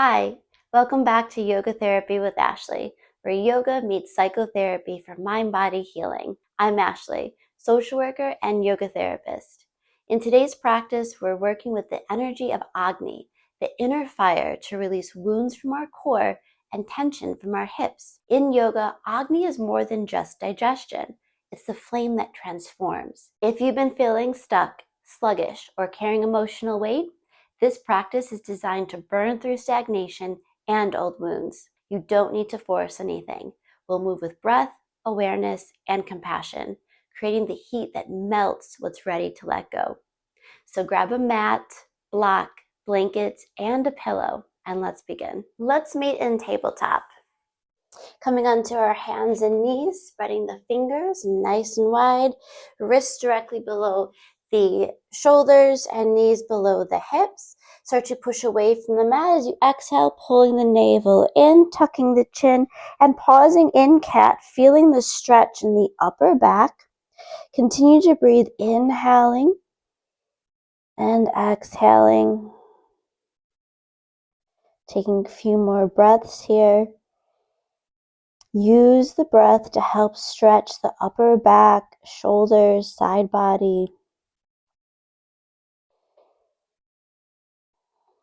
Hi, welcome back to Yoga Therapy with Ashley, where yoga meets psychotherapy for mind-body healing. I'm Ashley, social worker and yoga therapist. In today's practice, we're working with the energy of Agni, the inner fire, to release wounds from our core and tension from our hips. In yoga, Agni is more than just digestion. It's the flame that transforms. If you've been feeling stuck, sluggish, or carrying emotional weight, this practice is designed to burn through stagnation and old wounds. You don't need to force anything. We'll move with breath, awareness, and compassion, creating the heat that melts what's ready to let go. So grab a mat, block, blankets, and a pillow, and let's begin. Let's meet in tabletop. Coming onto our hands and knees, spreading the fingers nice and wide, wrists directly below the shoulders and knees below the hips. Start to push away from the mat as you exhale, pulling the navel in, tucking the chin, and pausing in cat, feeling the stretch in the upper back. Continue to breathe, inhaling and exhaling. Taking a few more breaths here. Use the breath to help stretch the upper back, shoulders, side body.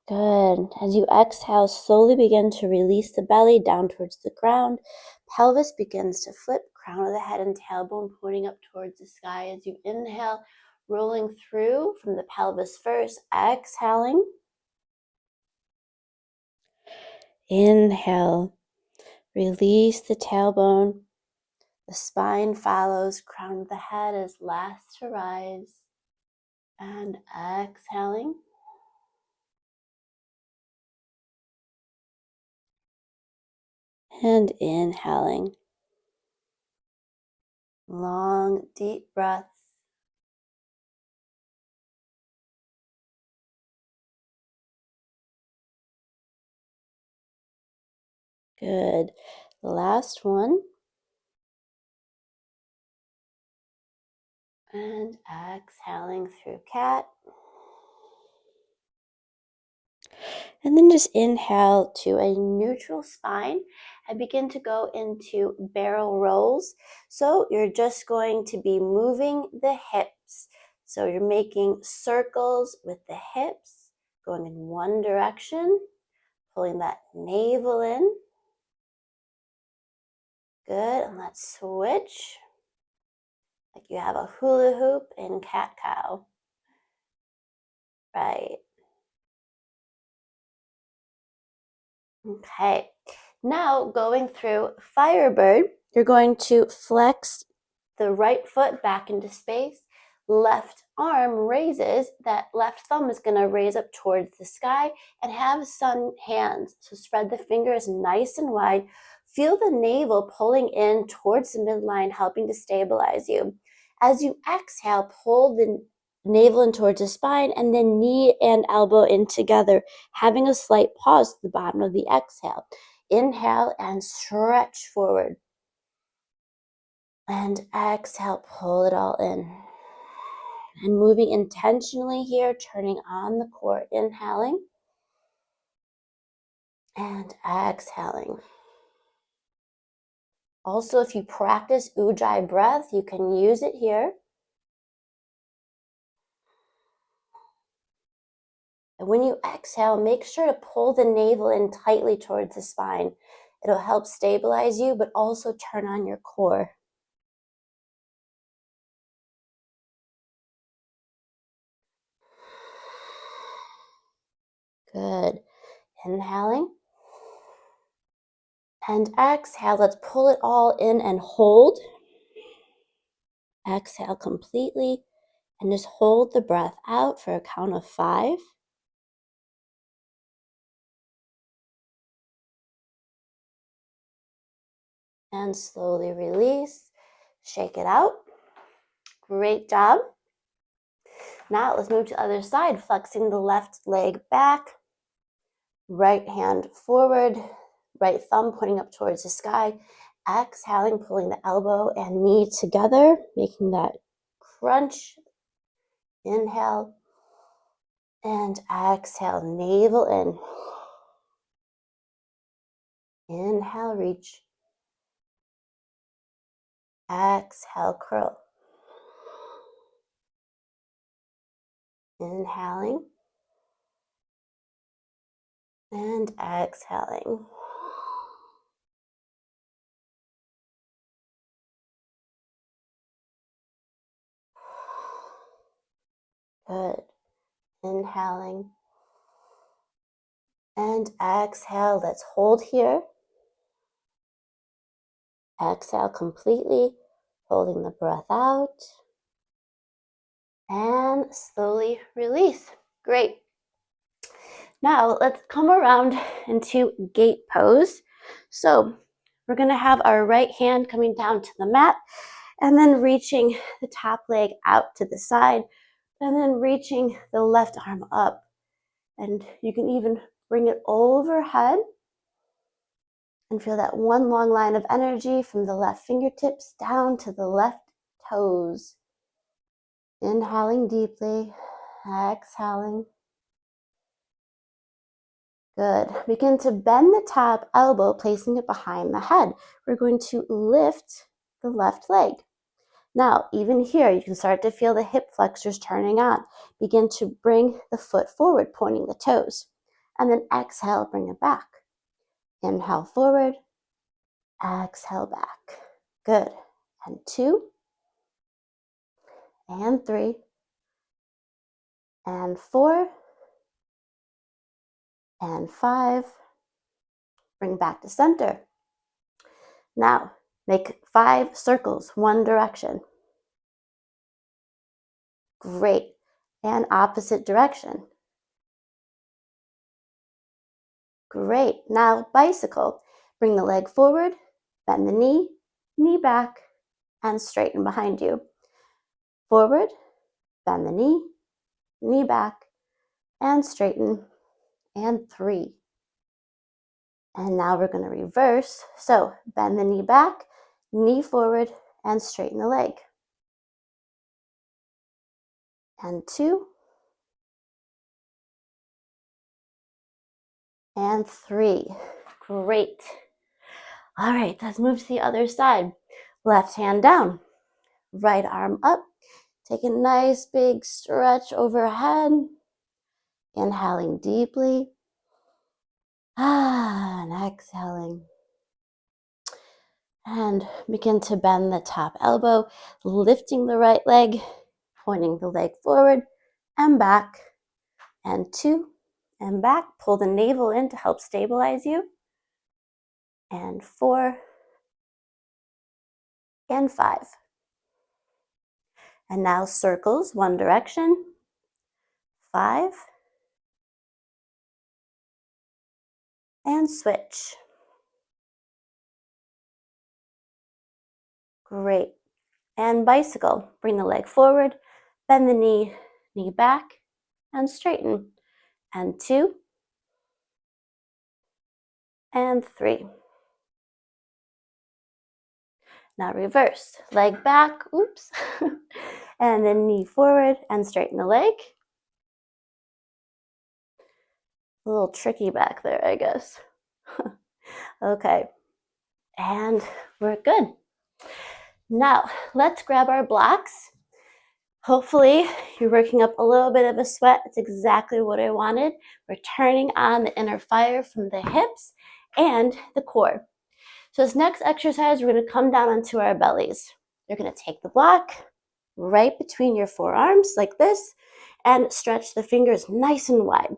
Good. As you exhale, slowly begin to release the belly down towards the ground. Pelvis begins to flip, crown of the head and tailbone pointing up towards the sky as you inhale, rolling through from the pelvis first, exhaling. Inhale, release the tailbone. The spine follows, crown of the head is last to rise. And exhaling. And inhaling. Long, deep breaths. Good. Last one. And exhaling through cat. And then just inhale to a neutral spine and begin to go into barrel rolls. So you're just going to be moving the hips. So you're making circles with the hips, going in one direction, pulling that navel in. Good, and let's switch. Like you have a hula hoop in cat-cow. Right. Okay, now going through Firebird, you're going to flex the right foot back into space. Left arm raises, that left thumb is going to raise up towards the sky and have sun hands. So spread the fingers nice and wide. Feel the navel pulling in towards the midline, helping to stabilize you. As you exhale, pull the navel in towards the spine and then knee and elbow in together, having a slight pause at the bottom of the exhale. Inhale and stretch forward. And exhale, pull it all in. And moving intentionally here, turning on the core, inhaling and exhaling. Also, if you practice Ujjayi breath, you can use it here. And when you exhale, make sure to pull the navel in tightly towards the spine. It'll help stabilize you, but also turn on your core. Good. Inhaling. And exhale. Let's pull it all in and hold. Exhale completely. And just hold the breath out for a count of 5. And slowly release. Shake it out. Great job. Now let's move to the other side, flexing the left leg back. Right hand forward. Right thumb pointing up towards the sky. Exhaling, pulling the elbow and knee together, making that crunch. Inhale. And exhale, navel in. Inhale, reach. Exhale, curl. Inhaling and exhaling. Good. Inhaling and exhale. Let's hold here. Exhale completely, holding the breath out. And slowly release. Great. Now let's come around into gate pose. So we're going to have our right hand coming down to the mat and then reaching the top leg out to the side and then reaching the left arm up. And you can even bring it overhead and feel that one long line of energy from the left fingertips down to the left toes. Inhaling deeply, exhaling. Good. Begin to bend the top elbow, placing it behind the head. We're going to lift the left leg. Now, even here, you can start to feel the hip flexors turning on. Begin to bring the foot forward, pointing the toes. And then exhale, bring it back. Inhale forward, exhale back. Good. And 2, and 3, and 4, and 5. Bring back to center. Now, make 5 circles, one direction. Great. And opposite direction. Great. Now, bicycle. Bring the leg forward, bend the knee, knee back, and straighten behind you. Forward, bend the knee, knee back, and straighten, and 3. And now we're going to reverse. So bend the knee back, knee forward, and straighten the leg. And 2, and 3. Great. All right, let's move to the other side. Left hand down, right arm up. Take a nice big stretch overhead. Inhaling deeply. And exhaling. And begin to bend the top elbow, lifting the right leg, pointing the leg forward and back. And 2, and back. Pull the navel in to help stabilize you. And 4, and 5. And now circles, one direction. 5. And switch. Great. And bicycle. Bring the leg forward, bend the knee, knee back, and straighten. And 2, and 3. Now reverse. Leg back, oops. And then knee forward and straighten the leg. A little tricky back there, I guess. Okay. And we're good. Now, let's grab our blocks. Hopefully, you're working up a little bit of a sweat. It's exactly what I wanted. We're turning on the inner fire from the hips and the core. So this next exercise, we're going to come down onto our bellies. You're going to take the block right between your forearms like this and stretch the fingers nice and wide.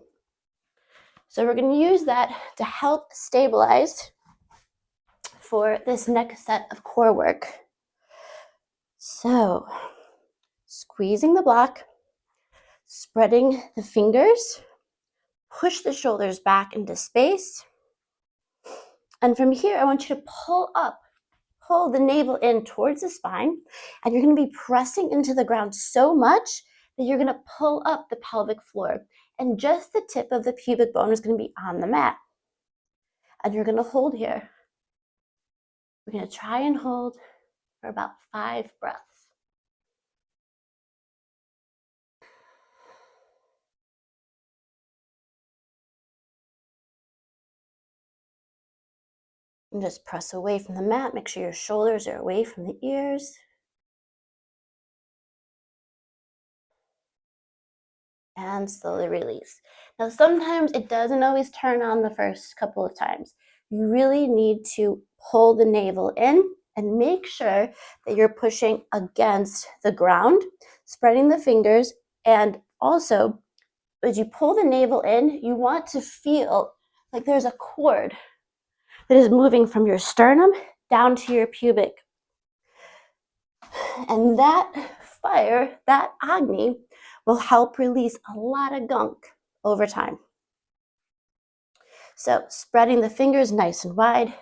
So we're going to use that to help stabilize for this next set of core work. So, squeezing the block, spreading the fingers, push the shoulders back into space. And from here, I want you to pull the navel in towards the spine, and you're going to be pressing into the ground so much that you're going to pull up the pelvic floor, and just the tip of the pubic bone is going to be on the mat. And you're going to hold here. We're going to try and hold for about 5 breaths. And just press away from the mat. Make sure your shoulders are away from the ears. And slowly release. Now, sometimes it doesn't always turn on the first couple of times. You really need to pull the navel in and make sure that you're pushing against the ground, spreading the fingers, and also as you pull the navel in, you want to feel like there's a cord that is moving from your sternum down to your pubic. And that fire, that Agni, will help release a lot of gunk over time. So spreading the fingers nice and wide,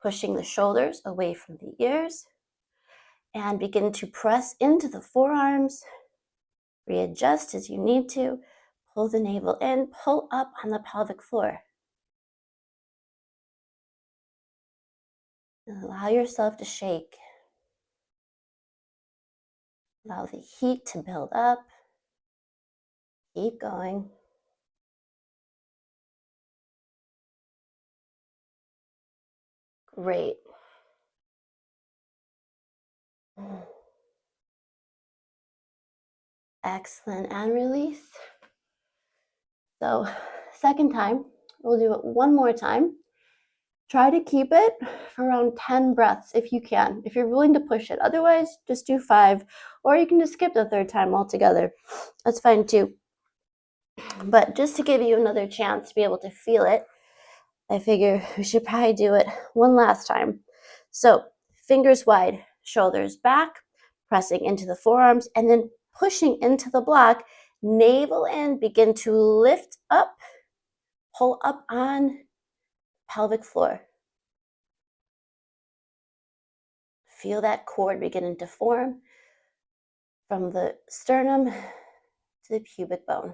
pushing the shoulders away from the ears, and begin to press into the forearms. Readjust as you need to. Pull the navel in, pull up on the pelvic floor. And allow yourself to shake. Allow the heat to build up. Keep going. Great. Excellent. And release. So, second time, we'll do it one more time. Try to keep it for around 10 breaths if you can, if you're willing to push it. Otherwise, just do 5, or you can just skip the third time altogether. That's fine too. But just to give you another chance to be able to feel it, I figure we should probably do it one last time. So, fingers wide, shoulders back, pressing into the forearms, and then pushing into the block, navel in, begin to lift up, pull up on pelvic floor. Feel that cord beginning to form from the sternum to the pubic bone.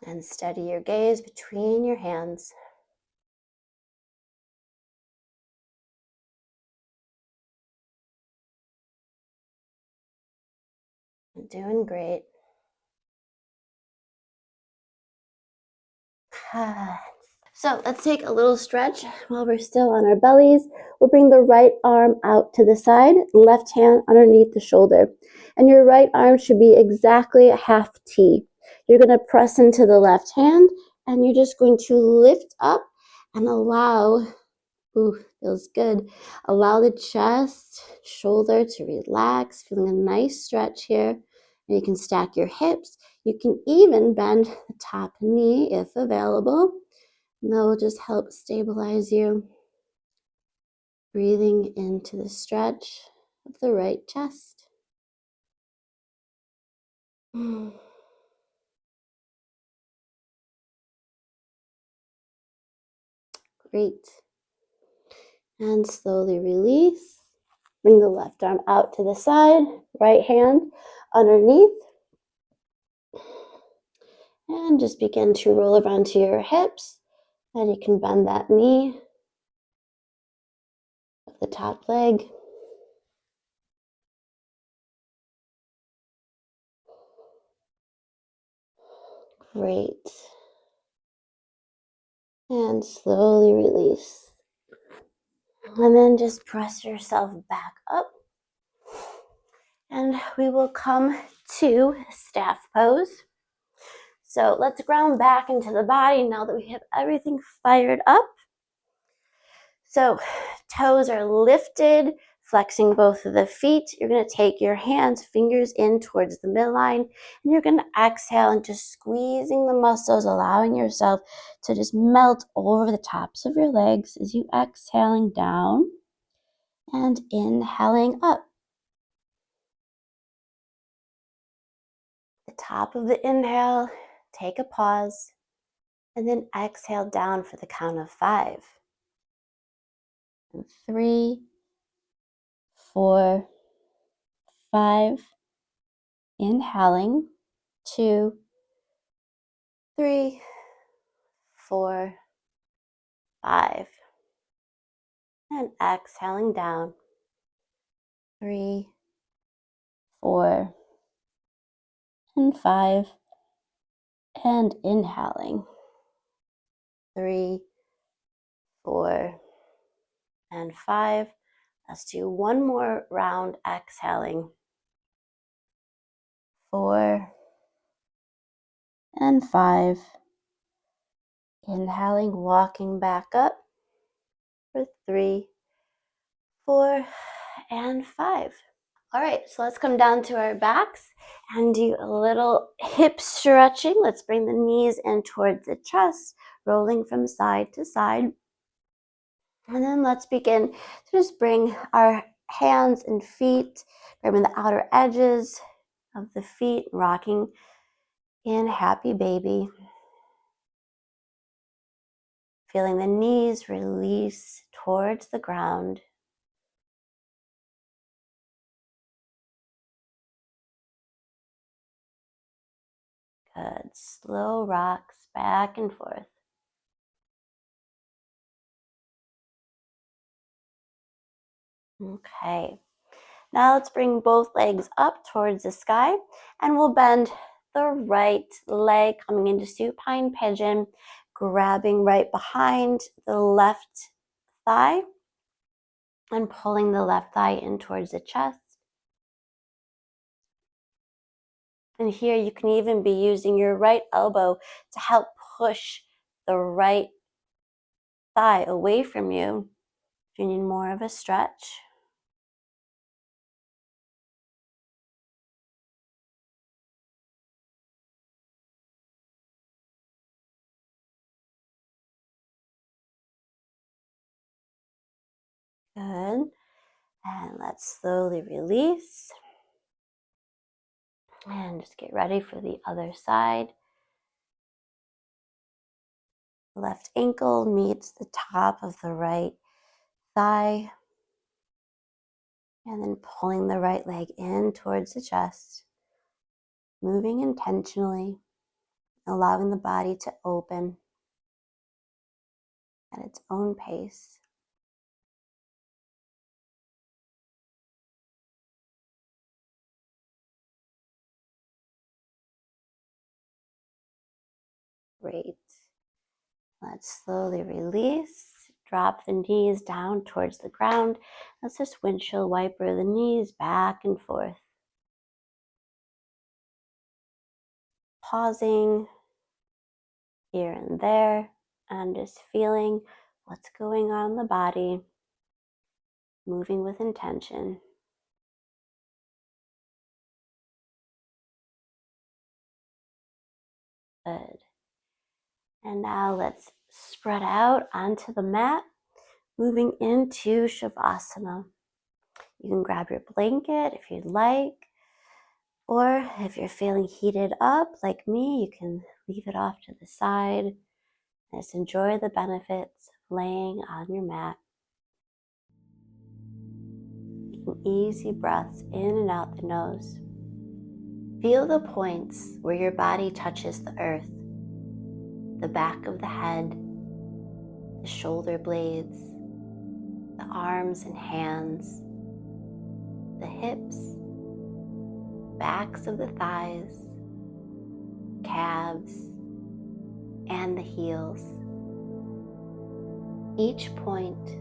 And steady your gaze between your hands. You're doing great. So let's take a little stretch while we're still on our bellies. We'll bring the right arm out to the side, left hand underneath the shoulder. And your right arm should be exactly a half T. You're going to press into the left hand and you're just going to lift up and allow, ooh, feels good. Allow the chest, shoulder to relax, feeling a nice stretch here. And you can stack your hips. You can even bend the top knee if available. And that will just help stabilize you. Breathing into the stretch of the right chest. Great. And slowly release. Bring the left arm out to the side, right hand underneath. And just begin to roll around to your hips. And you can bend that knee of the top leg. Great. And slowly release. And then just press yourself back up. And we will come to staff pose. So let's ground back into the body now that we have everything fired up. So toes are lifted, flexing both of the feet. You're going to take your hands, fingers in towards the midline, and you're going to exhale and just squeezing the muscles, allowing yourself to just melt over the tops of your legs as you exhaling down and inhaling up. The top of the inhale, take a pause, and then exhale down for the count of 5. And 3, 4, 5. Inhaling. 2, 3, 4, 5. And exhaling down. 3, 4, and 5, and inhaling. 3, 4, and 5. Let's do one more round, exhaling. 4 and 5. Inhaling, walking back up for 3, 4, and 5. All right, so let's come down to our backs and do a little hip stretching. Let's bring the knees in towards the chest, rolling from side to side. And then let's begin to just bring our hands and feet, grabbing the outer edges of the feet, rocking in happy baby. Feeling the knees release towards the ground. Good. Slow rocks back and forth. Okay. Now let's bring both legs up towards the sky, and we'll bend the right leg coming into supine pigeon, grabbing right behind the left thigh and pulling the left thigh in towards the chest. And here you can even be using your right elbow to help push the right thigh away from you if you need more of a stretch. Good. And let's slowly release. And just get ready for the other side. Left ankle meets the top of the right thigh. And then pulling the right leg in towards the chest. Moving intentionally, allowing the body to open at its own pace. Great. Let's slowly release. Drop the knees down towards the ground. Let's just windshield wiper the knees back and forth. Pausing here and there and just feeling what's going on in the body. Moving with intention. Good. And now let's spread out onto the mat, moving into Shavasana. You can grab your blanket if you'd like, or if you're feeling heated up like me, you can leave it off to the side. Just enjoy the benefits of laying on your mat. Taking easy breaths in and out the nose. Feel the points where your body touches the earth. The back of the head, the shoulder blades, the arms and hands, the hips, backs of the thighs, calves, and the heels. Each point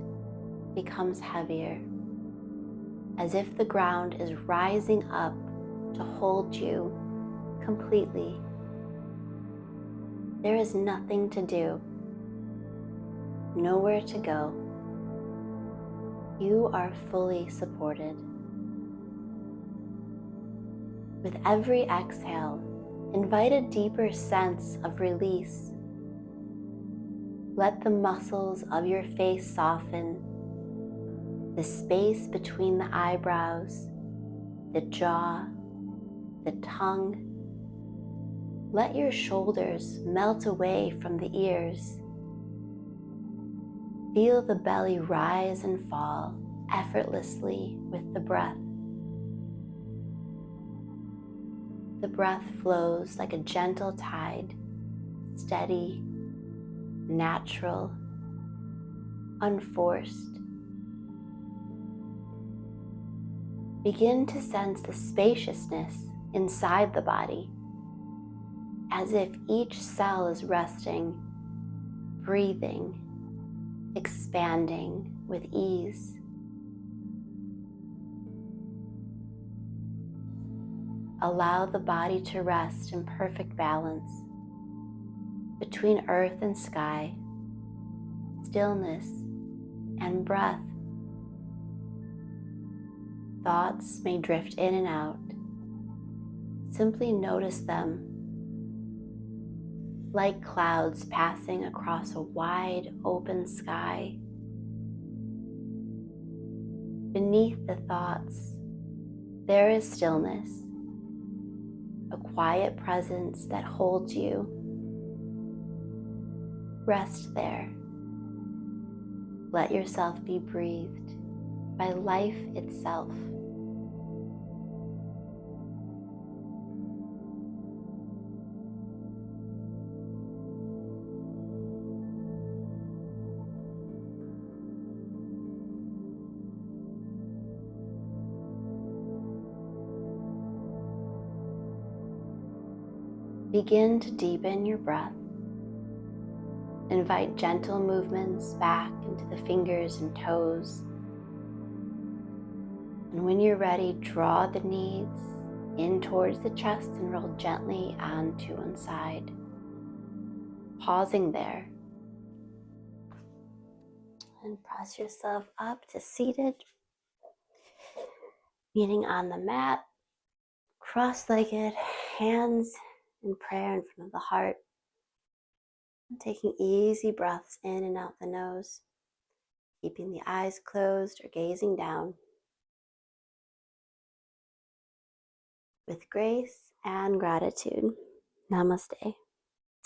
becomes heavier, as if the ground is rising up to hold you completely. There is nothing to do, nowhere to go. You are fully supported. With every exhale, invite a deeper sense of release. Let the muscles of your face soften, the space between the eyebrows, the jaw, the tongue. Let your shoulders melt away from the ears. Feel the belly rise and fall effortlessly with the breath. The breath flows like a gentle tide, steady, natural, unforced. Begin to sense the spaciousness inside the body, as if each cell is resting, breathing, expanding with ease. Allow the body to rest in perfect balance between earth and sky, stillness and breath. Thoughts may drift in and out. Simply notice them, like clouds passing across a wide open sky. Beneath the thoughts, there is stillness, a quiet presence that holds you. Rest there. Let yourself be breathed by life itself. Begin to deepen your breath. Invite gentle movements back into the fingers and toes. And when you're ready, draw the knees in towards the chest and roll gently onto one side. Pausing there. And press yourself up to seated. Meeting on the mat, cross-legged, hands in prayer in front of the heart. And taking easy breaths in and out the nose, keeping the eyes closed or gazing down. With grace and gratitude. Namaste.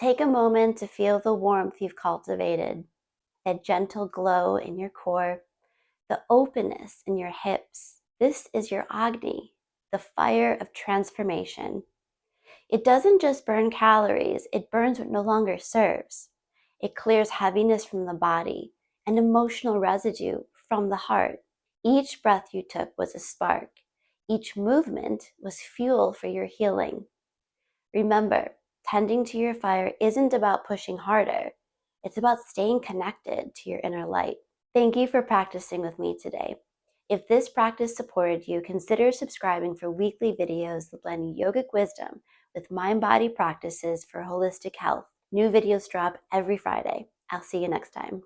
Take a moment to feel the warmth you've cultivated, a gentle glow in your core, the openness in your hips. This is your Agni, the fire of transformation. It doesn't just burn calories, it burns what no longer serves. It clears heaviness from the body and emotional residue from the heart. Each breath you took was a spark. Each movement was fuel for your healing. Remember, tending to your fire isn't about pushing harder. It's about staying connected to your inner light. Thank you for practicing with me today. If this practice supported you, consider subscribing for weekly videos that blend yogic wisdom with mind-body practices for holistic health. New videos drop every Friday. I'll see you next time.